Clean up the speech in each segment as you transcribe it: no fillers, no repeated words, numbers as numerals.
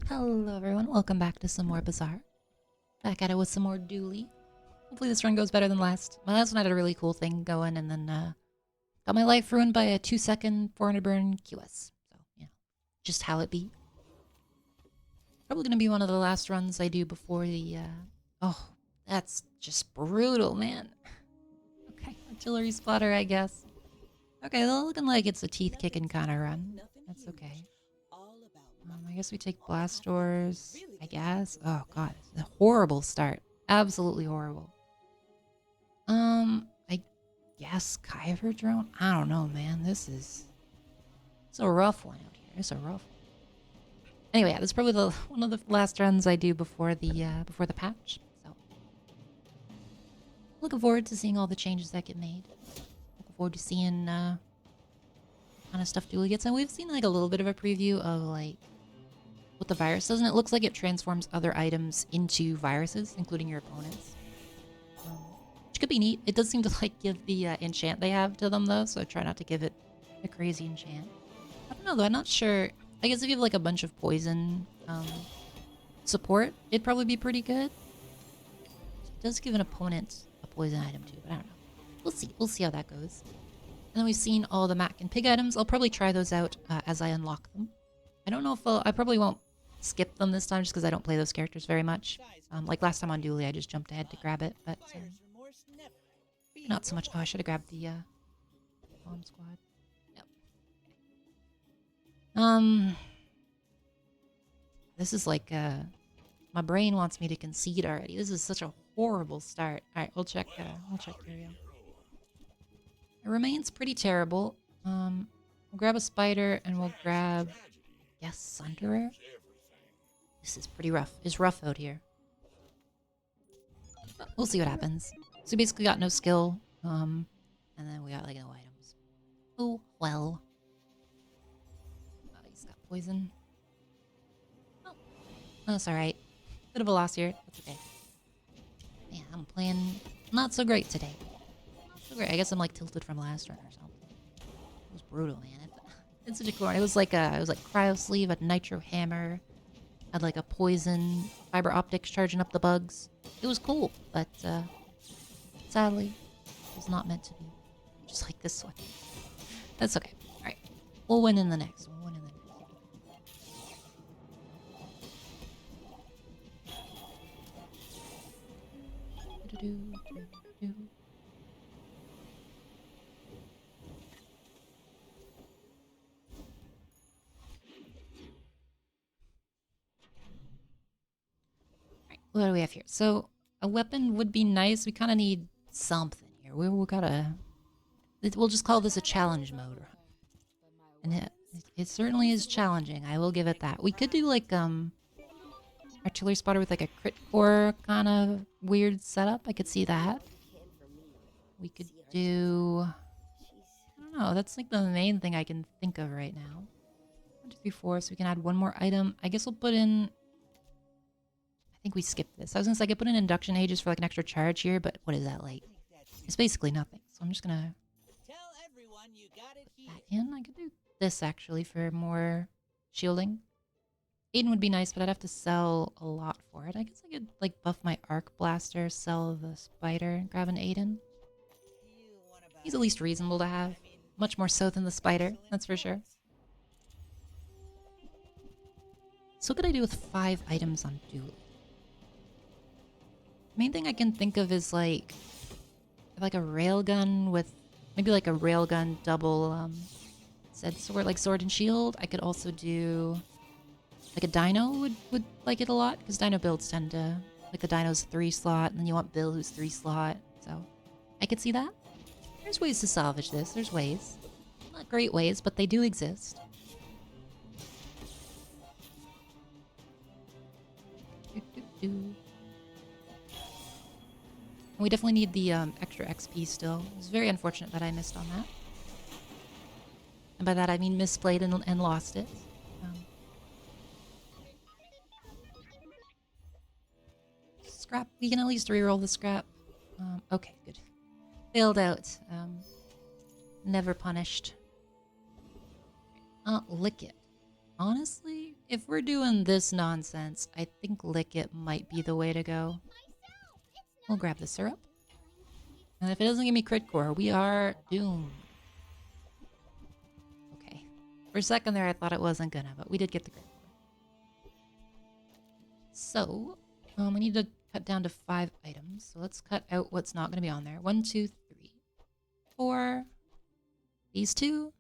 Hello everyone, welcome back to some more Bazaar. Back at it with some more Dooley. Hopefully this run goes better than last. My last one had a really cool thing going and then got my life ruined by a 2-second 400 burn QS. So, yeah, just how it be. Probably gonna be one of the last runs I do before the, oh, that's just brutal, man. Okay, artillery splatter, I guess. Okay, well, looking like it's a teeth-kicking kind of run. That's okay. I guess we take blast doors, I guess. Oh god, it's a horrible start. Absolutely horrible. I guess Kyber drone? I don't know, man. It's a rough one out here. It's a rough one. Anyway, yeah, this is probably one of the last runs I do before the patch. So looking forward to seeing all the changes that get made. Looking forward to seeing kind of stuff Dooley gets. And we've seen like a little bit of a preview of like what the virus does, and it looks like it transforms other items into viruses, including your opponents. Which could be neat. It does seem to like give the enchant they have to them though, so I try not to give it a crazy enchant. I don't know though, I'm not sure. I guess if you have like a bunch of poison support, it'd probably be pretty good. It does give an opponent a poison item too, but I don't know. We'll see. We'll see how that goes. And then we've seen all the Mac and Pig items. I'll probably try those out as I unlock them. I don't know if I probably won't skip them this time just because I don't play those characters very much. Like last time on Dooley, I just jumped ahead to grab it, but not so much. Oh, I should have grabbed the bomb squad. Yep. This is like my brain wants me to concede already. This is such a horrible start. All right, we'll check Curio. It remains pretty terrible. We'll grab a spider and we'll grab, yes, Sunderer. This is pretty rough. It's rough out here. But we'll see what happens. So we basically got no skill, and then we got like no items. Oh, well. He's got poison. Oh, that's alright. Bit of a loss here. That's okay. Man, I'm playing not so great today. Not so great. I guess I'm like tilted from last run or something. It was brutal, man. It's such a cool run. It was like cryo sleeve, a nitro hammer, had like a poison fiber optics charging up the bugs. It was cool, but sadly, it was not meant to be. Just like this one. That's okay. Alright. We'll win in the next one. We'll win in the next one. Alright, what do we have here? So, a weapon would be nice. We kind of need something here. We gotta... We'll just call this a challenge mode. And it certainly is challenging. I will give it that. We could do like artillery spotter with like a crit core kind of weird setup. I could see that. We could do, I don't know. That's like the main thing I can think of right now. 1, 2, 3, 4. So we can add one more item. I guess we'll put in. I think we skipped this. I was gonna say I could put in induction ages for like an extra charge here, but what is that like? It's basically nothing. So I'm just gonna put that in. I could do this actually for more shielding. Aiden would be nice, but I'd have to sell a lot for it. I guess I could like buff my arc blaster, sell the spider, and grab an Aiden. He's at least reasonable to have. Much more so than the spider, that's for sure. So what could I do with 5 items on Dooley? Main thing I can think of is like a railgun with maybe like a railgun double said sword, like sword and shield. I could also do like a dino would like it a lot because dino builds tend to like the dino's 3 slot and then you want Bill who's 3 slot. So I could see that. There's ways to salvage this. There's ways. Not great ways, but they do exist. We definitely need the extra XP still. It's very unfortunate that I missed on that. And by that I mean misplayed and lost it. Scrap. We can at least reroll the scrap. Okay, good. Failed out. Never punished. Lick it. Honestly, If we're doing this nonsense, I think Lick It might be the way to go. We'll grab the syrup. And if it doesn't give me crit core, we are doomed. Okay. For a second there, I thought it wasn't gonna, but we did get the crit core. So, we need to cut down to 5 items. So let's cut out what's not gonna be on there. 1, 2, 3, 4. These 2.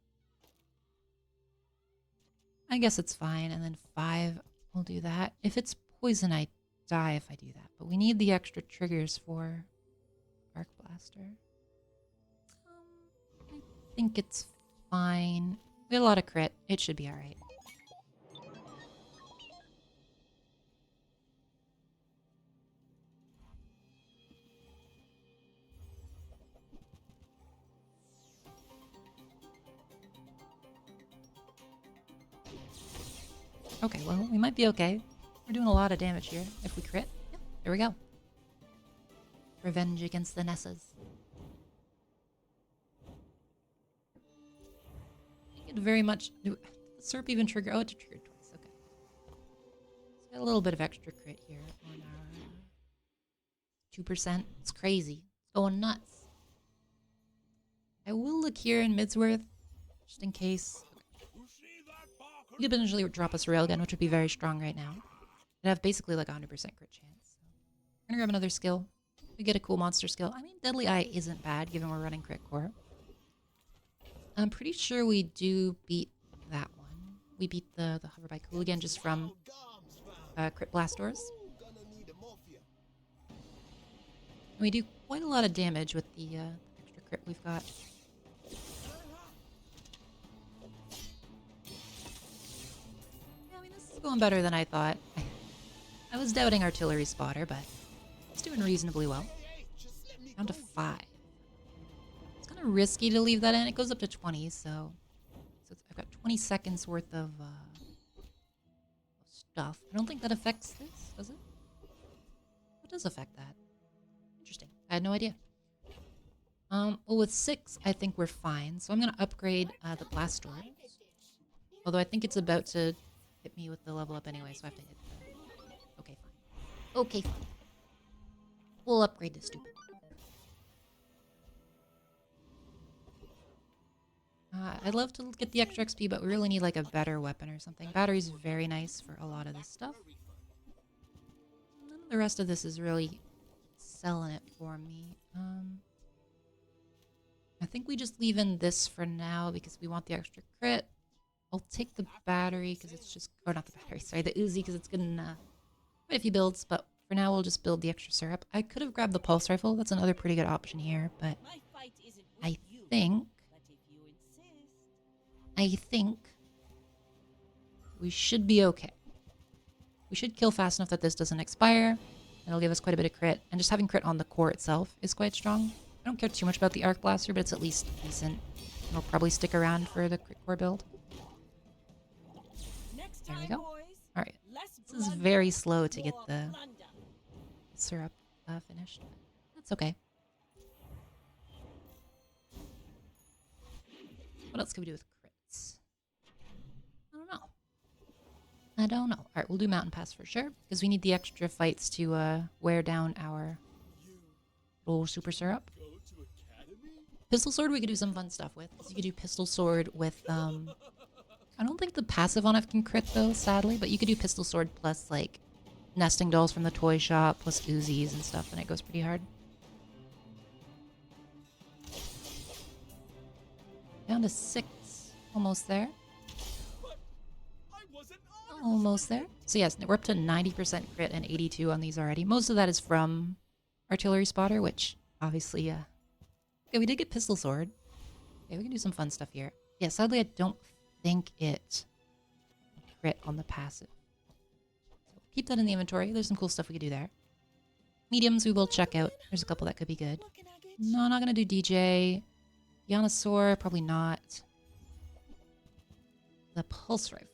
I guess it's fine. And then 5, we'll do that. If it's poison, I die if I do that. But we need the extra triggers for Arc Blaster. I think it's fine. We had a lot of crit. It should be alright. Okay, well, we might be okay. We're doing a lot of damage here. If we crit, yep, there we go. Revenge against the Nessas. It very much... The syrup even trigger... Oh, it triggered twice. Okay. So got a little bit of extra crit here on our 2%. It's crazy. It's going nuts. I will look here in Midsworth, just in case. You could potentially drop us a railgun, which would be very strong right now. It'd have basically like a 100% crit chance. So we're gonna grab another skill. We get a cool monster skill. I mean, Deadly Eye isn't bad, given we're running crit core. I'm pretty sure we do beat that one. We beat the Hover by Cooligan just from crit blast doors. And we do quite a lot of damage with the extra crit we've got. Going better than I thought. I was doubting Artillery Spotter, but it's doing reasonably well. Down to 5. It's kind of risky to leave that in. It goes up to 20, so I've got 20 seconds worth of stuff. I don't think that affects this, does it? It does affect that. Interesting. I had no idea. Well, with 6, I think we're fine. So I'm going to upgrade the Blast Doors. Although I think it's about to hit me with the level up anyway, so I have to hit that. Okay, fine. Okay, fine. We'll upgrade this stupid. I'd love to get the extra XP, but we really need like a better weapon or something. Battery's very nice for a lot of this stuff. None of the rest of this is really selling it for me. I think we just leave in this for now because we want the extra crit. I'll take the battery because it's just... Or not the battery, sorry. The Uzi because it's good in quite a few builds. But for now, we'll just build the extra syrup. I could have grabbed the pulse rifle. That's another pretty good option here. But I think we should be okay. We should kill fast enough that this doesn't expire. It'll give us quite a bit of crit. And just having crit on the core itself is quite strong. I don't care too much about the Arc Blaster, but it's at least decent. It'll probably stick around for the crit core build. There we go. Alright. This is very slow to get the syrup finished. That's okay. What else can we do with crits? I don't know. Alright, we'll do Mountain Pass for sure, because we need the extra fights to wear down our little super syrup. Pistol Sword we could do some fun stuff with. You could do Pistol Sword with, I don't think the passive on it can crit though, sadly, but you could do Pistol Sword plus like nesting dolls from the toy shop, plus Uzis and stuff, and it goes pretty hard. Down to 6. Almost there. Almost there. So yes, we're up to 90% crit and 82 on these already. Most of that is from Artillery Spotter, which obviously, okay, we did get Pistol Sword. Okay, we can do some fun stuff here. Yeah, sadly I don't think it crit on the passive. So keep that in the inventory. There's some cool stuff we could do there. Mediums we will check out. There's a couple that could be good. No, I'm not gonna do DJ. Yanasaur, probably not. The Pulse Rifle,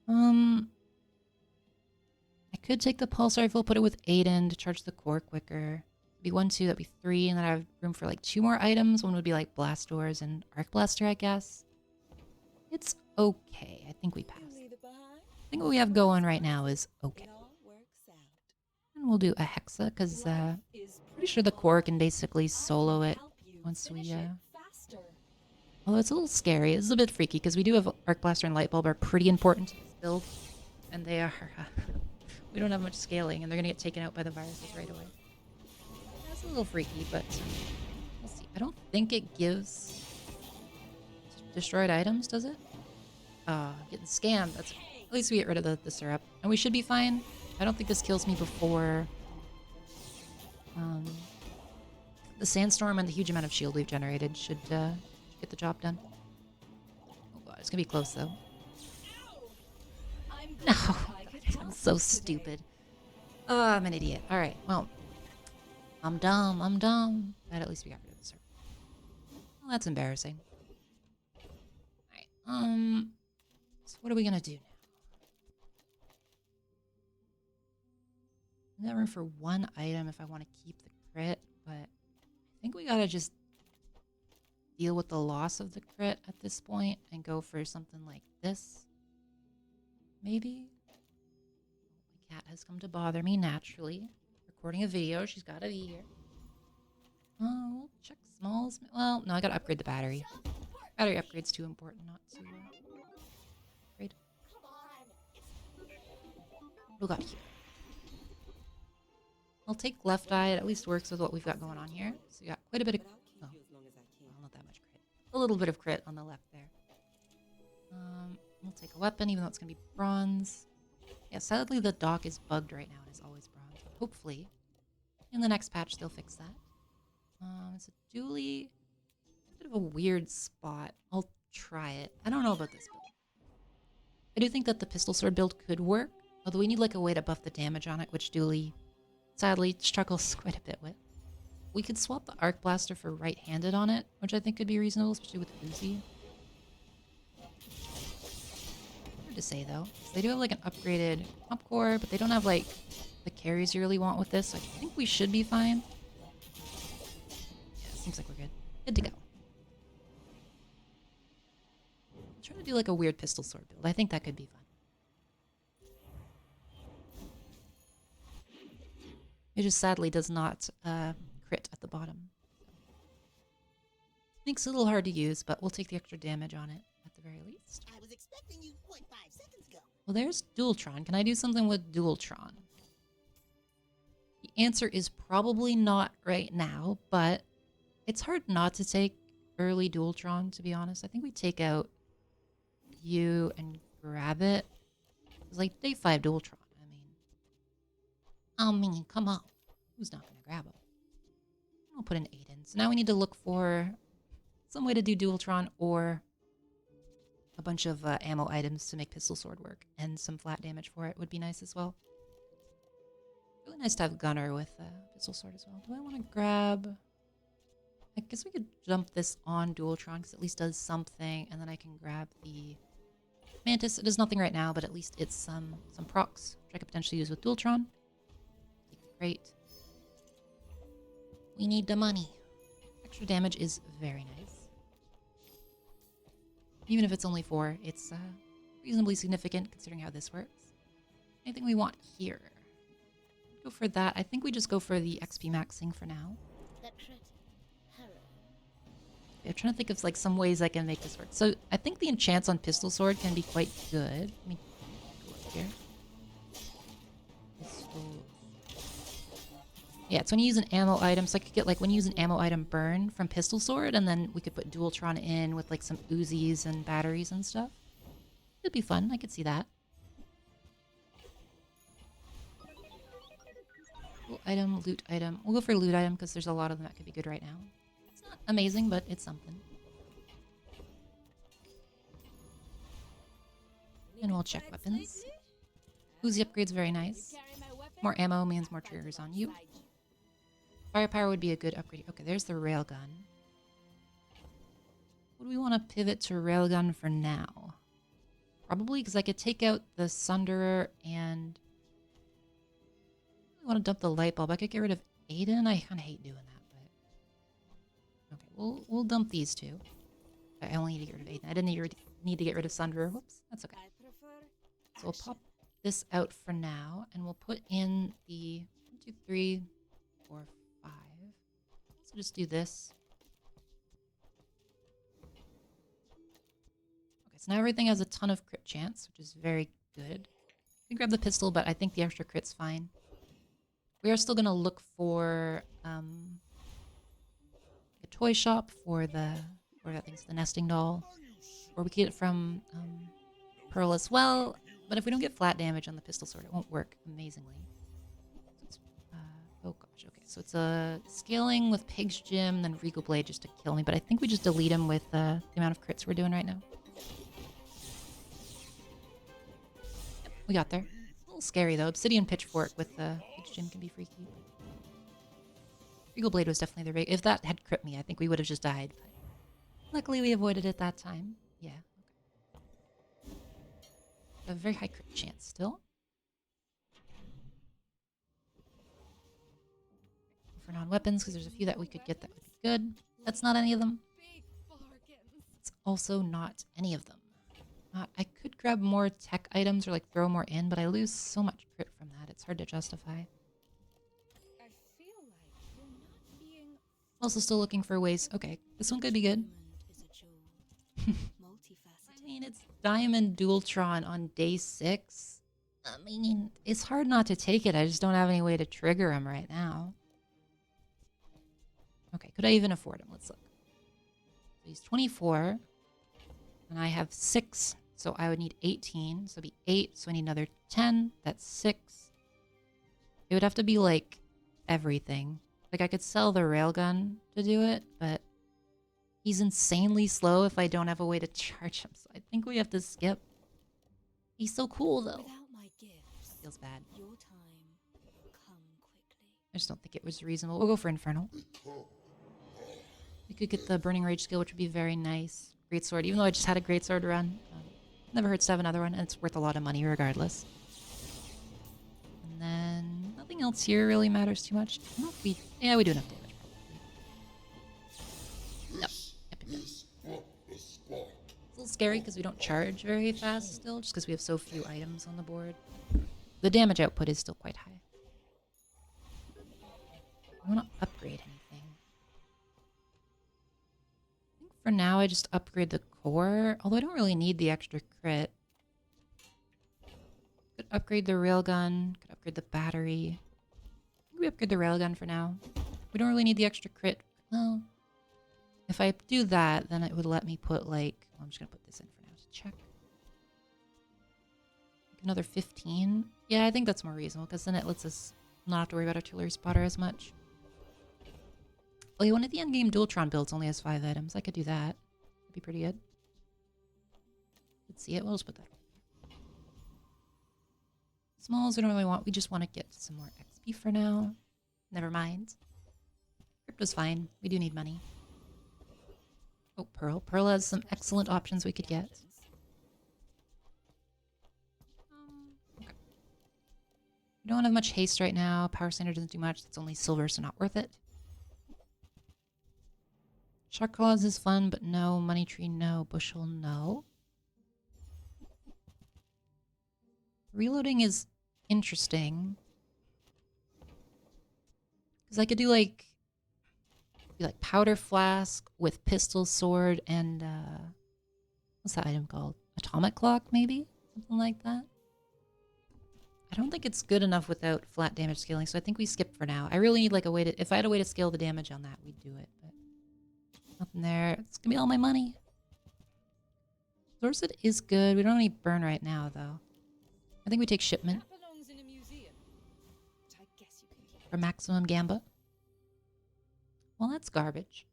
though. I could take the Pulse Rifle, put it with Aiden to charge the core quicker. Be 1, 2, that'd be 3, and then I have room for like 2 more items. One would be like Blast Doors and Arc Blaster, I guess. It's okay. I think we passed. I think what we have going right now is okay. And we'll do a Hexa, because pretty sure the core can basically solo it once we... Although it's a little scary. This is a bit freaky, because we do have Arc Blaster and Light Bulb are pretty important to this build. And they are... we don't have much scaling, and they're going to get taken out by the viruses right away. That's a little freaky, but we'll see. I don't think it gives destroyed items, does it? Getting scammed. That's... At least we get rid of the syrup. And we should be fine. I don't think this kills me before the sandstorm and the huge amount of shield we've generated should get the job done. Oh god, it's gonna be close though. No! I'm so stupid. Oh, I'm an idiot. Alright, well. I'm dumb. But at least we got rid of the syrup. Well, that's embarrassing. Alright, so what are we gonna do now? I got room for one item if I want to keep the crit, but I think we gotta just deal with the loss of the crit at this point and go for something like this. Maybe? My cat has come to bother me naturally. Recording a video, she's gotta be here. Oh, we'll check smalls. Well, no, I gotta upgrade the battery. Battery upgrade's too important not to upgrade. What we got here? I'll take left eye. It at least works with what we've got going on here. So we got quite a bit of... Oh, well, not that much crit. A little bit of crit on the left there. We'll take a weapon, even though it's going to be bronze. Yeah, sadly the dock is bugged right now. It is always bronze. But hopefully, in the next patch, they'll fix that. It's a Dooley. A bit of a weird spot. I'll try it. I don't know about this build. I do think that the pistol sword build could work. Although we need like a way to buff the damage on it, which Dooley... sadly struggles quite a bit with. We could swap the Arc Blaster for right-handed on it, which I think could be reasonable, especially with Uzi. Hard to say though. They do have like an upgraded pump core, but they don't have like the carries you really want with this, so I think we should be fine. Yeah, seems like we're good. Good to go. I'm trying to do like a weird pistol sword build. I think that could be fun. It just sadly does not crit at the bottom. Makes it a little hard to use, but we'll take the extra damage on it at the very least. I was expecting you 0.5 seconds ago. Well, there's Dualtron. Can I do something with Dualtron? The answer is probably not right now, but it's hard not to take early Dualtron, to be honest. I think we take out you and grab it. It's like day 5 Dualtron. I mean, come on. Who's not going to grab him? I'll put an 8 in. So now we need to look for some way to do Dualtron or a bunch of ammo items to make pistol sword work. And some flat damage for it would be nice as well. Really nice to have Gunner with pistol sword as well. Do I want to grab... I guess we could jump this on Dualtron because it at least does something. And then I can grab the Mantis. It does nothing right now, but at least it's some procs, which I could potentially use with Dualtron. Great. We need the money. Extra damage is very nice. Even if it's only 4, it's reasonably significant considering how this works. Anything we want here? Go for that. I think we just go for the XP maxing for now. I'm trying to think of like some ways I can make this work. So I think the enchants on pistol sword can be quite good. Let me go up here. Yeah, it's when you use an ammo item. So I could get like when you use an ammo item burn from pistol sword, and then we could put Dualtron in with like some Uzis and batteries and stuff. It'd be fun. I could see that. Cool item, loot item. We'll go for loot item because there's a lot of them that could be good right now. It's not amazing, but it's something. And we'll check weapons. Uzi upgrade's very nice. More ammo means more triggers on you. Firepower would be a good upgrade. Okay, there's the railgun. Would we want to pivot to railgun for now? Probably, because I could take out the Sunderer and... I want to dump the light bulb. I could get rid of Aiden. I kind of hate doing that, but... Okay, we'll dump these two. I only need to get rid of Aiden. I didn't need to need to get rid of Sunderer. Whoops, that's okay. So we'll pop this out for now, and we'll put in the 1, 2, 3, 4, 5. So just do this. Okay, so now everything has a ton of crit chance, which is very good. We can grab the pistol, but I think the extra crit's fine. We are still going to look for a toy shop for the, or I think it's the nesting doll. Or we can get it from Pearl as well. But if we don't get flat damage on the pistol sword, it won't work amazingly. So it's, oh gosh, okay. So it's a scaling with Pig's Gym, then Regal Blade just to kill me. But I think we just delete him with the amount of crits we're doing right now. Yep, we got there. A little scary though. Obsidian Pitchfork with the Pig's Gym can be freaky. Regal Blade was definitely the big. If that had crit me, I think we would have just died. But luckily, we avoided it that time. Yeah. Okay. A very high crit chance still. For non-weapons, because there's a few that we could get that would be good. That's not any of them. It's also not any of them. I could grab more tech items or like throw more in, but I lose so much crit from that. It's hard to justify. Also still looking for ways. Okay, this one could be good. I mean, it's Diamond Dualtron on day 6. I mean, it's hard not to take it. I just don't have any way to trigger him right now. Okay, could I even afford him? Let's look. So he's 24. And I have 6, so I would need 18. So it'd be 8, so I need another 10. That's 6. It would have to be, like, everything. Like, I could sell the railgun to do it, but he's insanely slow if I don't have a way to charge him. So I think we have to skip. He's so cool, though. That feels bad. I just don't think it was reasonable. We'll go for Infernal. We could get the Burning Rage skill, which would be very nice. Greatsword, even though I just had a Greatsword run. Never hurts to have another one, and it's worth a lot of money regardless. And then nothing else here really matters too much. I don't know if we... Yeah, we do enough damage, probably. No. Yep. It's a little scary because we don't charge very fast still, just because we have so few items on the board. The damage output is still quite high. I want to upgrade anything. I think for now I just upgrade the core, although I don't really need the extra crit. Could upgrade the railgun, could upgrade the battery. I think we upgrade the railgun for now. We don't really need the extra crit. Well, if I do that, then it would let me put like... Well, I'm just going to put this in for now to check. Another 15. Yeah, I think that's more reasonable because then it lets us not have to worry about artillery spotter as much. Oh, you wanted the endgame Dualtron builds only has 5 items. I could do that. That'd be pretty good. Let's see it. We'll just put that. Smalls we don't really want. We just want to get some more XP for now. Never mind. Crypto's fine. We do need money. Oh, Pearl. Pearl has some excellent options we could get. Okay. We don't have much haste right now. Power Sander doesn't do much. It's only silver, so not worth it. Shark Claws is fun, but no. Money Tree, no. Bushel, no. Reloading is interesting. Because I could do like Powder Flask with Pistol Sword and what's that item called? Atomic Clock, maybe? Something like that. I don't think it's good enough without flat damage scaling, so I think we skip for now. I really need like a way to... If I had a way to scale the damage on that, we'd do it, but... Nothing there. It's gonna be all my money. Dorset is good. We don't have any burn right now, though. I think we take shipment. For maximum gamba. Well, that's garbage.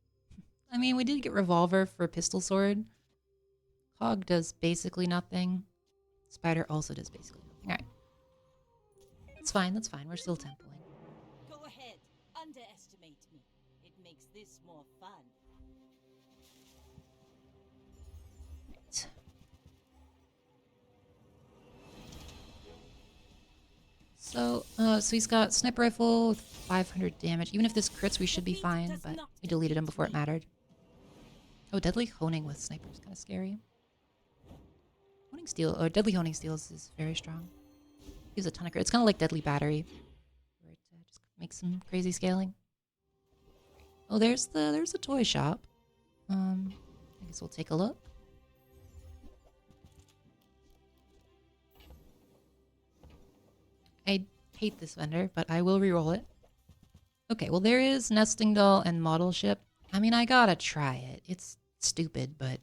I mean, we did get revolver for pistol sword. Hog does basically nothing. Spider also does basically nothing. Alright. That's fine, that's fine. We're still templing. Go ahead. Underestimate me. It makes this more fun. Right. So he's got sniper rifle with 500 damage. Even if this crits, we should be fine, but we deleted him before it mattered. Oh, deadly honing with sniper is kind of scary. Honing steel, or deadly honing steel is very strong. Gives a ton of crit. It's kind of like deadly battery, where it just makes some crazy scaling. Oh, there's a toy shop. I guess we'll take a look. I hate this vendor, but I will reroll it. Okay, well there is nesting doll and model ship. I mean, I gotta try it. It's stupid, but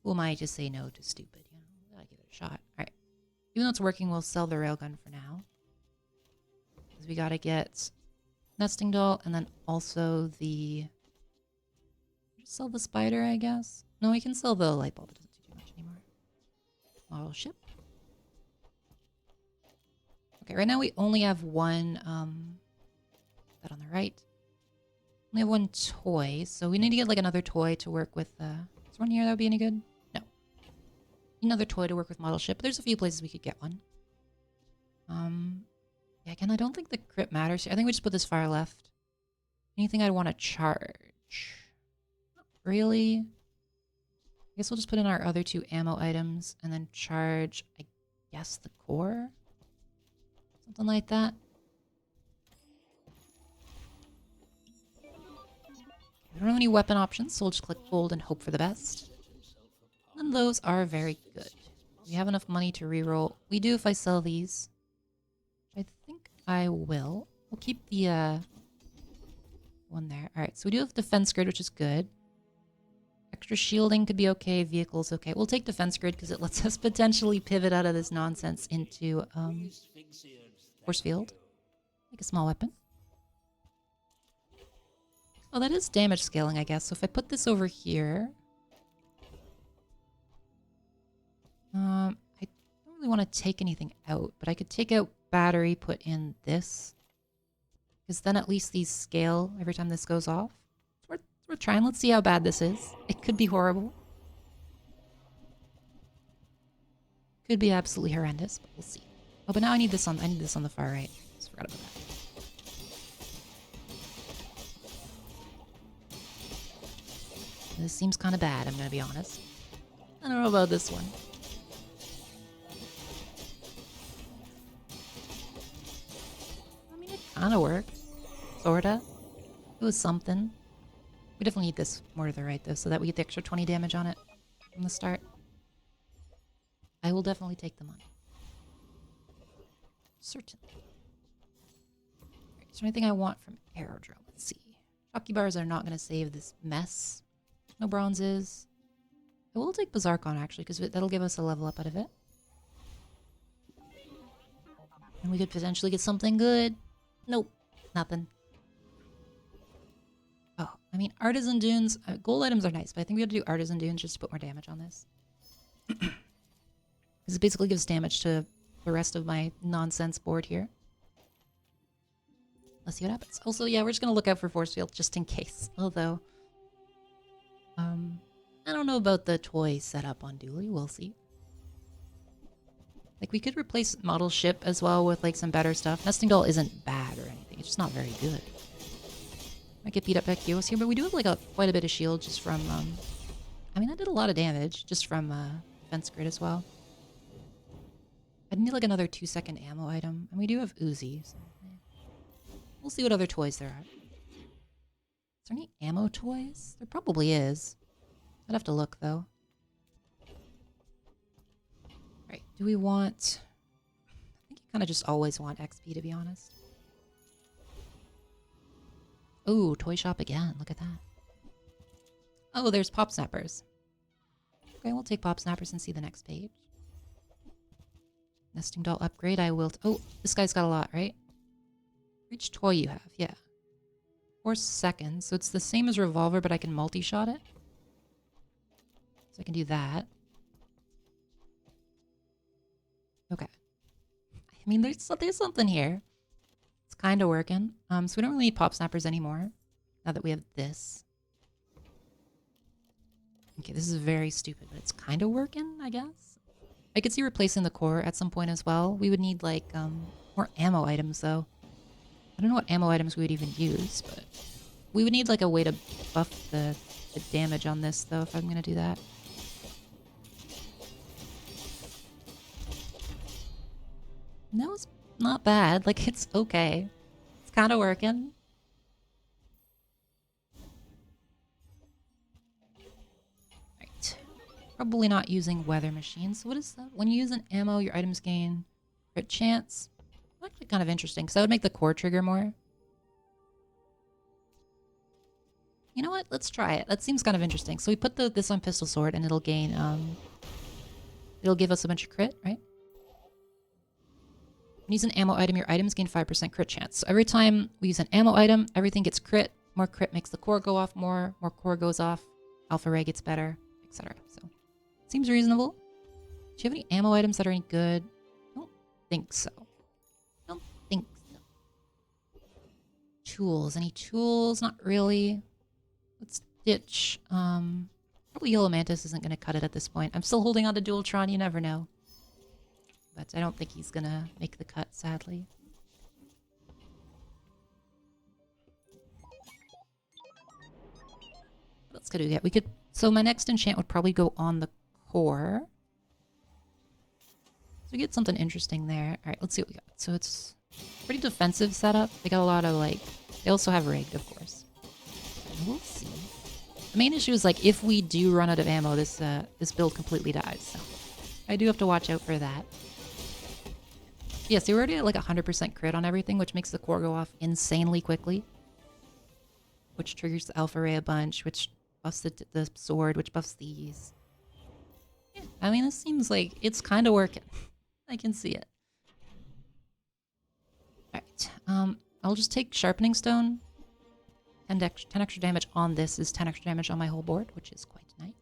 who am I to say no to stupid? You know, gotta give it a shot. All right, even though it's working, we'll sell the railgun for now because we gotta get nesting doll and then also the. Just sell the spider, I guess. No, we can sell the light bulb. It doesn't do too much anymore. Model ship. Okay, right now we only have one, that on the right. Only have one toy, so we need to get like another toy to work with, is there one here that would be any good? No. Another toy to work with model ship, but there's a few places we could get one. Yeah, again, I don't think the crit matters here. I think we just put this far left. Anything I'd want to charge? Not really. I guess we'll just put in our other two ammo items and then charge, I guess, the core? Something like that. We don't have any weapon options, so we'll just click gold and hope for the best. And those are very good. We have enough money to reroll. We do if I sell these. I think I will. We'll keep the one there. Alright, so we do have defense grid, which is good. Extra shielding could be okay. Vehicles okay. We'll take defense grid because it lets us potentially pivot out of this nonsense into force field. Make a small weapon. Oh, that is damage scaling, I guess. So if I put this over here, I don't really want to take anything out, but I could take out battery, put in this, because then at least these scale every time this goes off. We're trying. Let's see how bad this is. It could be horrible. Could be absolutely horrendous, but we'll see. Oh, but now I need this on the far right. Just forgot about that. This seems kind of bad, I'm gonna be honest. I don't know about this one. I mean, it kind of worked. Sorta. It was something. We definitely need this more to the right, though, so that we get the extra 20 damage on it from the start. I will definitely take the money. Certainly. Is there anything I want from Aerodrome? Let's see. Hockey bars are not going to save this mess. No bronzes. I will take Bazaar actually, because that'll give us a level up out of it. And we could potentially get something good. Nope. Nothing. Oh, I mean, Artisan Dunes. Gold items are nice, but I think we have to do Artisan Dunes just to put more damage on this. Because it basically gives damage to the rest of my nonsense board here. Let's see what happens. Also, yeah, we're just going to look out for force field just in case. Although, I don't know about the toy setup on Dooley. We'll see. Like, we could replace model ship as well with, like, some better stuff. Nesting doll isn't bad or anything. It's just not very good. Might get beat up by Kios here, but we do have, like, quite a bit of shield just from, I mean, that did a lot of damage just from, defense grid as well. I need, like, another 2-second ammo item. And we do have Uzi, so we'll see what other toys there are. Is there any ammo toys? There probably is. I'd have to look, though. Right, do we want... I think you kind of just always want XP, to be honest. Oh, toy shop again. Look at that. Oh, there's pop snappers. Okay, we'll take pop snappers and see the next page. Nesting doll upgrade, I will... Oh, this guy's got a lot, right? Which toy you have, yeah. 4 seconds, so it's the same as revolver, but I can multi-shot it. So I can do that. Okay. I mean, there's something here. It's kind of working. So we don't really need pop snappers anymore, now that we have this. Okay, this is very stupid, but it's kind of working, I guess. I could see replacing the core at some point as well. We would need, like, more ammo items, though. I don't know what ammo items we would even use, but... We would need, like, a way to buff the damage on this, though, if I'm going to do that. And that was not bad. Like, it's okay. It's kind of working. Right. Probably not using weather machines. So what is that? When you use an ammo, your items gain crit chance. Actually kind of interesting, because that would make the core trigger more. You know what? Let's try it. That seems kind of interesting. So we put this on pistol sword, and it'll gain, it'll give us a bunch of crit, right? When you use an ammo item, your items gain 5% crit chance. So every time we use an ammo item, everything gets crit. More crit makes the core go off more. More core goes off. Alpha ray gets better, etc. So, seems reasonable. Do you have any ammo items that are any good? Don't think so. Don't think so. Tools. Any tools? Not really. Let's ditch. Probably Yellow Mantis isn't going to cut it at this point. I'm still holding on to Dualtron. You never know. But I don't think he's going to make the cut, sadly. What else could we get? We could... So my next enchant would probably go on the core. So we get something interesting there. Alright, let's see what we got. So it's pretty defensive setup. They got a lot of, like... They also have rigged, of course. We'll see. The main issue is, like, if we do run out of ammo, this build completely dies. So I do have to watch out for that. Yeah, so we're already at, like, 100% crit on everything, which makes the core go off insanely quickly. Which triggers the Alpha Ray a bunch, which buffs the sword, which buffs these. Yeah, I mean, this seems like it's kind of working. I can see it. Alright, I'll just take Sharpening Stone. 10 extra damage on this is 10 extra damage on my whole board, which is quite nice.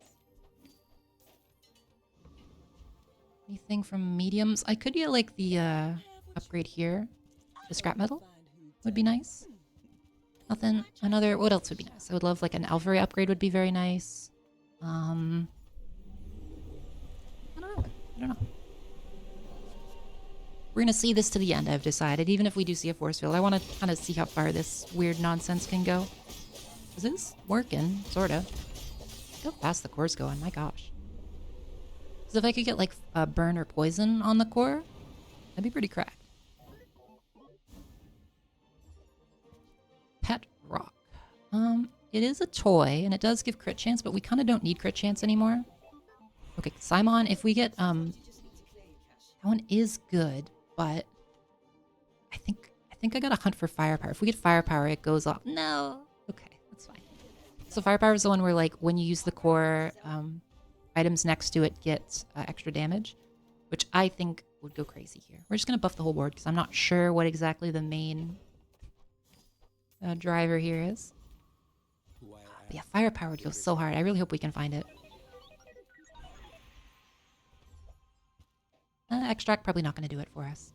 Anything from mediums? I could get, like, the upgrade here. The scrap metal would be nice. Nothing. Another... What else would be nice? I would love, like, an Alpha Ray upgrade would be very nice. I don't know. We're gonna see this to the end, I've decided. Even if we do see a force field, I want to kind of see how far this weird nonsense can go. Is this working? Sorta. Look how fast the core's going, my gosh. Because if I could get, like, burn or poison on the core, that'd be pretty cracked. Pet Rock. It is a toy, and it does give crit chance, but we kind of don't need crit chance anymore. Okay, Simon, if we get, that one is good, but I think I gotta hunt for firepower. If we get firepower, it goes off. No! Okay, that's fine. So firepower is the one where, like, when you use the core, items next to it get extra damage, which I think would go crazy here. We're just gonna buff the whole board, because I'm not sure what exactly the main driver here is. But yeah, firepower would go so hard. I really hope we can find it. Extract probably not going to do it for us.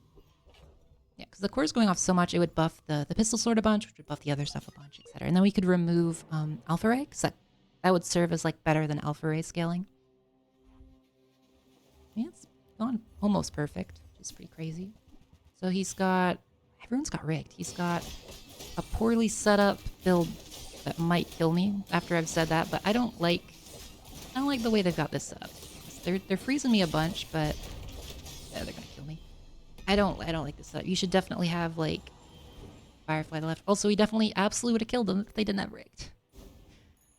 Yeah, because the core is going off so much, it would buff the pistol sword a bunch, which would buff the other stuff a bunch, etc. And then we could remove Alpha Ray, because that would serve as, like, better than Alpha Ray scaling. Yeah, it's gone almost perfect, which is pretty crazy. So he's got... Everyone's got rigged. He's got a poorly set up build that might kill me after I've said that, but I don't like the way they've got this set up. They're freezing me a bunch, but yeah, they're gonna kill me. I don't like this setup. You should definitely have, like, Firefly left. Also, we definitely absolutely would have killed them if they didn't have rigged.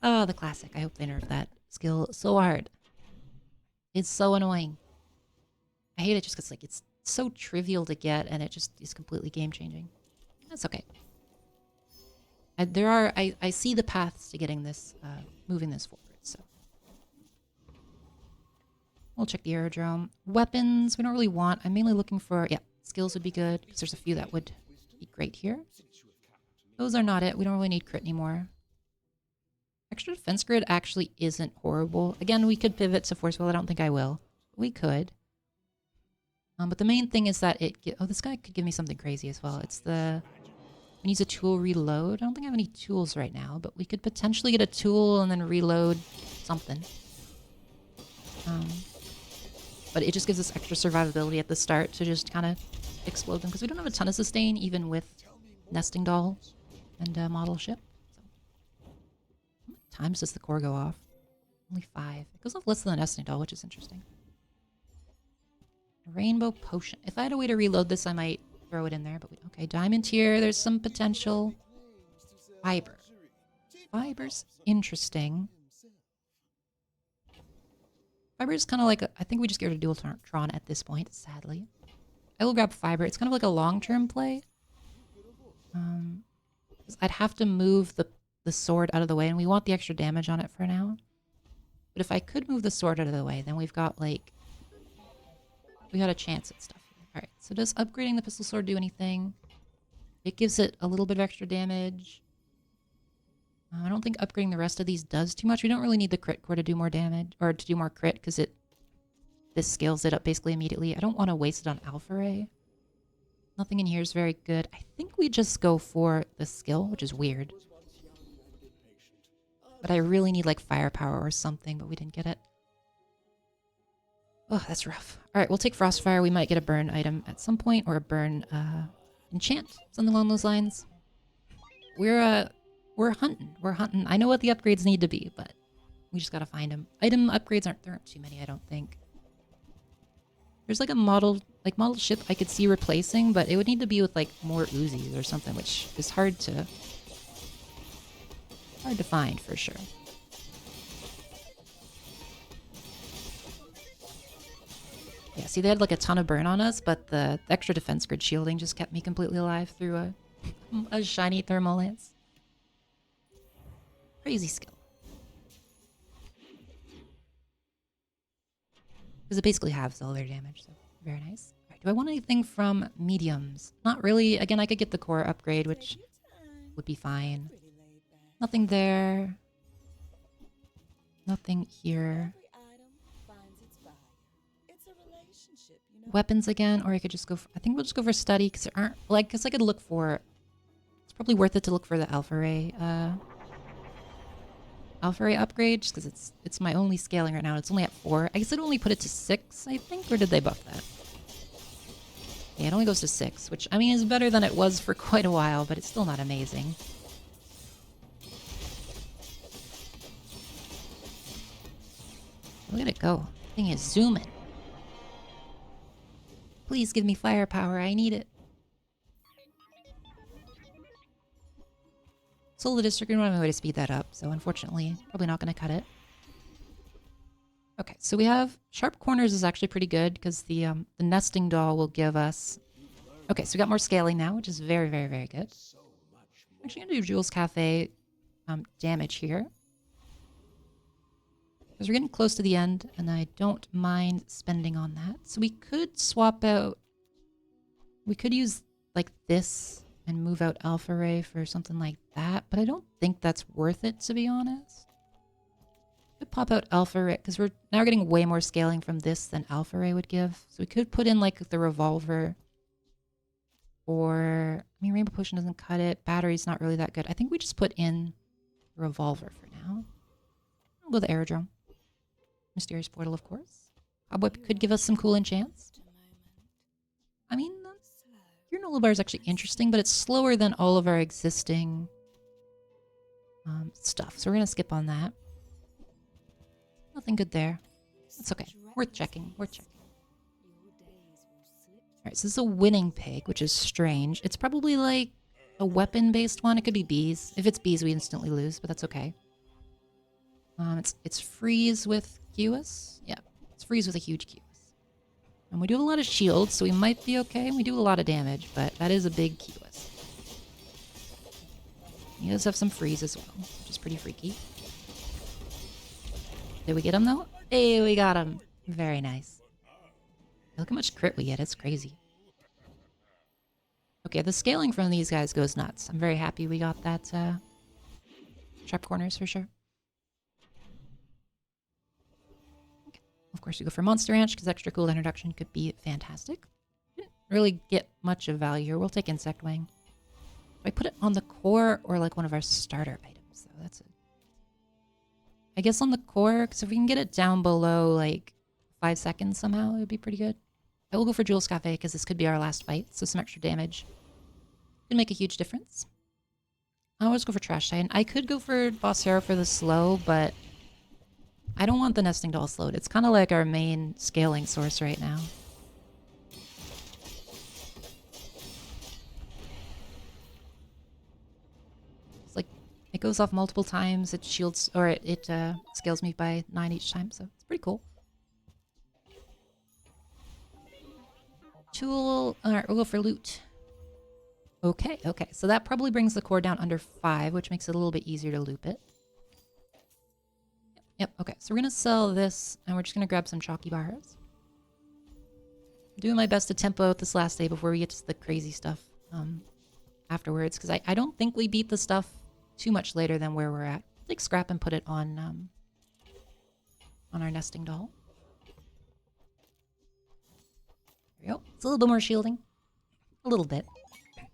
Oh, the classic. I hope they nerf that skill so hard. It's so annoying. I hate it just because, like, it's so trivial to get, and it just is completely game-changing. That's okay. I see the paths to getting this, moving this forward, so. We'll check the aerodrome. Weapons, we don't really want. I'm mainly looking for, yeah, skills would be good, because there's a few that would be great here. Those are not it. We don't really need crit anymore. Extra defense grid actually isn't horrible. Again, we could pivot to force field. I don't think I will. We could. But the main thing is that oh, this guy could give me something crazy as well. It's the... It needs a tool reload. I don't think I have any tools right now, but we could potentially get a tool and then reload something. But it just gives us extra survivability at the start to just kind of explode them, because we don't have a ton of sustain, even with nesting doll and model ship. So, how many times does the core go off? Only 5. It goes off less than the nesting doll, which is interesting. Rainbow potion. If I had a way to reload this, I might throw it in there. But okay, diamond here. There's some potential. Fiber. Fiber's interesting. Fiber is kind of like I think we just get rid of dual Tron at this point, sadly. I will grab fiber. It's kind of like a long-term play. I'd have to move the sword out of the way, and we want the extra damage on it for now. But if I could move the sword out of the way, then we've got, like... We got a chance at stuff here. Alright, so does upgrading the pistol sword do anything? It gives it a little bit of extra damage. I don't think upgrading the rest of these does too much. We don't really need the crit core to do more damage, or to do more crit, because this scales it up basically immediately. I don't want to waste it on Alpha Ray. Nothing in here is very good. I think we just go for the skill, which is weird. But I really need like firepower or something, but we didn't get it. Oh, that's rough. Alright, we'll take Frostfire. We might get a burn item at some point, or a burn enchant. Something along those lines. We're hunting. We're hunting. I know what the upgrades need to be, but we just gotta find them. Item upgrades there aren't too many, I don't think. There's like a model ship I could see replacing, but it would need to be with like more Uzis or something, which is hard to find for sure. Yeah, see, they had like a ton of burn on us, but the extra defense grid shielding just kept me completely alive through a shiny thermal lance. Crazy skill. Because it basically halves all their damage, so very nice. All right, do I want anything from mediums? Not really. Again, I could get the core upgrade, which would be fine. Nothing there. Nothing here. Weapons again, or I could just go for, I think we'll just go for study, because there aren't, like, because I could look for, it's probably worth it to look for the Alpha Ray upgrade, just because it's my only scaling right now. It's only at 4. I guess I'd only put it to 6, I think, or did they buff that? Yeah, it only goes to 6, which, I mean, is better than it was for quite a while, but it's still not amazing. Look at it go. The thing is zooming. Please give me firepower. I need it. Soul the district, we don't have a way to speed that up, so unfortunately, probably not going to cut it. Okay, so we have sharp corners is actually pretty good because the nesting doll will give us. Okay, so we got more scaling now, which is very, very, very good. I'm actually gonna do Jules Cafe damage here because we're getting close to the end, and I don't mind spending on that. So we could swap out. We could use like this and move out Alpha Ray for something like that, but I don't think that's worth it, to be honest. Could pop out Alpha Ray, because we're now getting way more scaling from this than Alpha Ray would give. So we could put in like the revolver, or, I mean, Rainbow Potion doesn't cut it. Battery's not really that good. I think we just put in revolver for now. I'll go the aerodrome. Mysterious Portal, of course. Cobweb could give us some cool enchants. I mean, Granola Bar is actually interesting, but it's slower than all of our existing stuff. So we're going to skip on that. Nothing good there. That's okay. Worth checking. Worth checking. Alright, so this is a winning pig, which is strange. It's probably like a weapon-based one. It could be bees. If it's bees, we instantly lose, but that's okay. It's freeze with QS. Yeah, it's freeze with a huge QS. And we do a lot of shields, so we might be okay. And we do a lot of damage, but that is a big QS. He does have some freeze as well, which is pretty freaky. Did we get him, though? Hey, we got him. Very nice. Look how much crit we get. It's crazy. Okay, the scaling from these guys goes nuts. I'm very happy we got that sharp corners for sure. Okay. Of course, we go for Monster Ranch because extra cool introduction could be fantastic. Didn't really get much of value here. We'll take Insect Wing. Do I put it on the core or like one of our starter items? So that's it. I guess on the core, because if we can get it down below like 5 seconds somehow, it would be pretty good. I will go for Jules Cafe because this could be our last fight, so some extra damage could make a huge difference. I'll always go for Trash Titan. I could go for Boss Hero for the slow, but I don't want the Nesting Doll slowed. It's kind of like our main scaling source right now. goes off multiple times. It shields, or it scales me by 9 each time, so it's pretty cool. Tool. Alright, we'll go for loot. Okay, okay. So that probably brings the core down under 5, which makes it a little bit easier to loop it. Yep, okay. So we're going to sell this, and we're just going to grab some chalky bars. I'm doing my best to tempo out this last day before we get to the crazy stuff afterwards, because I don't think we beat the stuff too much later than where we're at. Take scrap and put it on our nesting doll. There we go. It's a little bit more shielding. A little bit.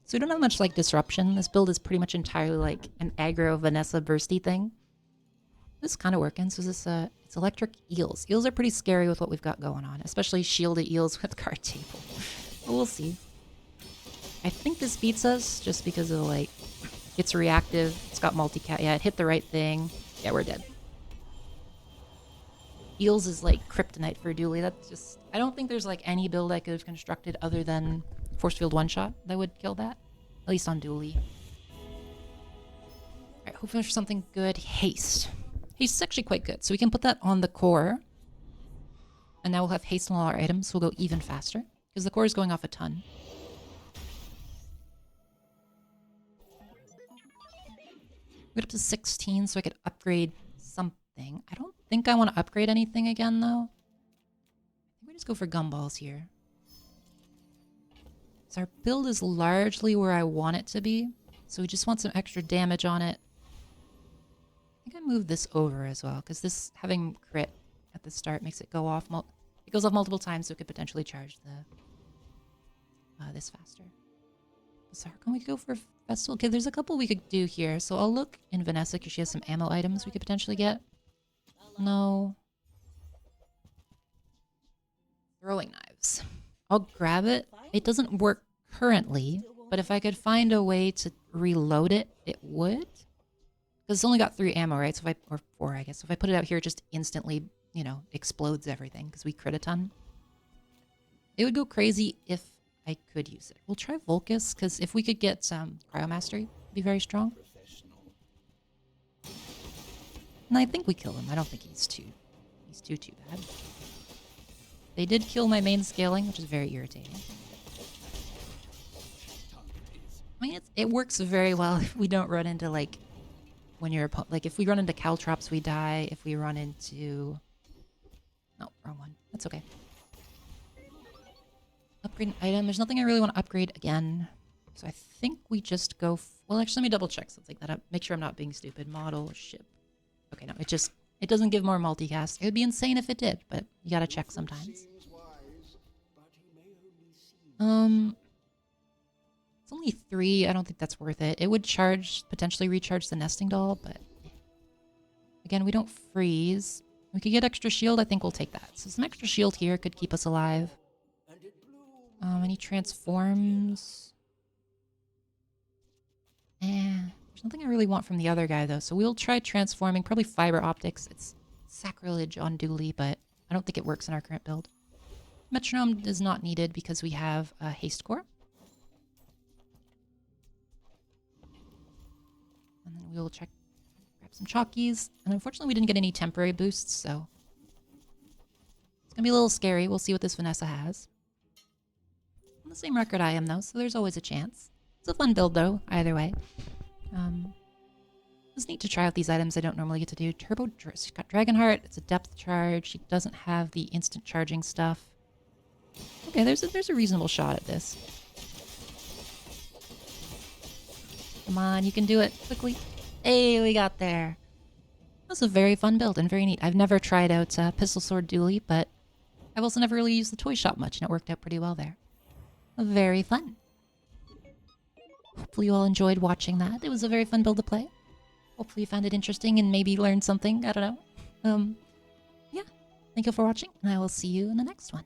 So we don't have much like disruption. This build is pretty much entirely like an aggro Vanessa bursty thing. This is kind of working. So this it's electric eels. Eels are pretty scary with what we've got going on, especially shielded eels with card table. But we'll see. I think this beats us just because of like it's reactive. It's got multi-cat. Yeah, it hit the right thing. Yeah, we're dead. Eels is like kryptonite for Dooley. That's just I don't think there's like any build I could have constructed other than Force Field one-shot that would kill that. At least on Dooley. Alright, hopefully for something good. Haste. Haste is actually quite good. So we can put that on the core. And now we'll have haste on all our items, so we'll go even faster. Because the core is going off a ton. Get up to 16 so I could upgrade something. I don't think I want to upgrade anything again, though. I think we just go for gumballs here. So our build is largely where I want it to be. So we just want some extra damage on it. I think I moved this over as well, because this having crit at the start makes it go off. It goes off multiple times, so it could potentially charge the this faster. Bazaar, can we go for Festival? Okay, there's a couple we could do here. So I'll look in Vanessa, because she has some ammo items we could potentially get. No. Throwing knives. I'll grab it. It doesn't work currently, but if I could find a way to reload it, it would. Because it's only got 3 ammo, right? So if or 4, I guess. So if I put it out here, it just instantly, you know, explodes everything because we crit a ton. It would go crazy if I could use it. We'll try Volcus, because if we could get some Cryo Mastery, it'd be very strong. And I think we kill him. I don't think he's too bad. They did kill my main scaling, which is very irritating. I mean, it works very well if we don't run into, like, when you're, like, if we run into Caltrops, we die. If we run into... No, wrong one. That's okay. Upgrade an item. There's nothing I really want to upgrade again. So I think we just go... Well, actually, let me double check something that up. Make sure I'm not being stupid. Model, ship. Okay, no, it doesn't give more multicast. It would be insane if it did, but you gotta check sometimes. It's only 3. I don't think that's worth it. It would potentially recharge the nesting doll, but again, we don't freeze. We could get extra shield. I think we'll take that. So some extra shield here could keep us alive. Any transforms? There's nothing I really want from the other guy, though. So we'll try transforming. Probably fiber optics. It's sacrilege on Dooley, but I don't think it works in our current build. Metronome is not needed because we have a haste core. And then we'll grab some chalkies. And unfortunately, we didn't get any temporary boosts, so it's gonna be a little scary. We'll see what this Vanessa has. On the same record I am, though, so there's always a chance. It's a fun build, though, either way. It's neat to try out these items I don't normally get to do. She's got Dragonheart. It's a depth charge. She doesn't have the instant charging stuff. Okay, there's a reasonable shot at this. Come on, you can do it quickly. Hey, we got there. That's a very fun build and very neat. I've never tried out Pistol Sword Dooley, but I've also never really used the toy shop much, and it worked out pretty well there. Very fun. Hopefully you all enjoyed watching that. It was a very fun build to play. Hopefully you found it interesting and maybe learned something. I don't know. Yeah. Thank you for watching, and I will see you in the next one.